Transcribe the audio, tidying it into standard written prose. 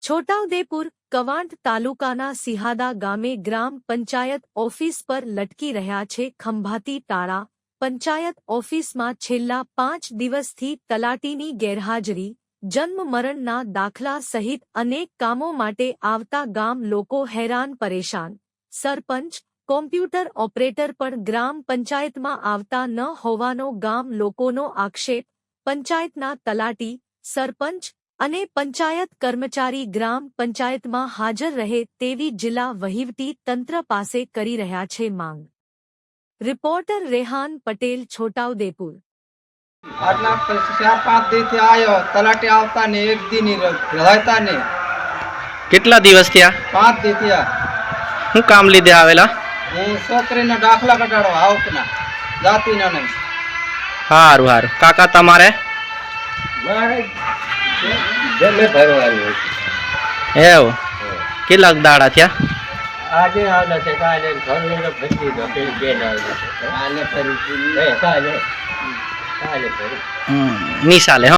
છોટાઉદેપુર કવાંટ તાલુકાના સિહાદા ગામે ગ્રામ પંચાયત ઓફિસ પર લટકી રહ્યા છે ખંભાતી તાળા। પંચાયત ઓફિસમાં છેલ્લા 5 દિવસથી તલાટીની ગેરહાજરી, જન્મ મરણના દાખલા સહિત અનેક કામો માટે આવતા ગામ લોકો હેરાન પરેશાન। સરપંચ, કોમ્પ્યુટર ઓપરેટર પણ ગ્રામ પંચાયતમાં આવતા ન હોવાનો ગામ લોકોનો આક્ષેપ। પંચાયતના તલાટી, સરપંચ અને પંચાયત કર્મચારી ગ્રામ પંચાયતમાં હાજર રહે તેવી જિલ્લા વહીવટી તંત્ર પાસે કરી રહ્યા છે માંગ। રિપોર્ટર રેહાન પટેલ, છોટાઉદેપુર। આટલા 4-5 દિવસથી આવ્યો, તલાટી આવતા ને એક દી ની રહેતા ને। કેટલા દિવસ થયા? 5 દી થયા। શું કામ લીધે આવેલા? એ છોકરીના દાખલા કઢાડો આવકના, જાતિના નહીં। સારું સારું। કાકા તમારે? એવું કેટલાક દાડા થયા? આજે આવતા છે કાલે ઘર ફરી દો પેલી બેન આવી છે કાલે ફરી કાલે ફરી નિશાલે।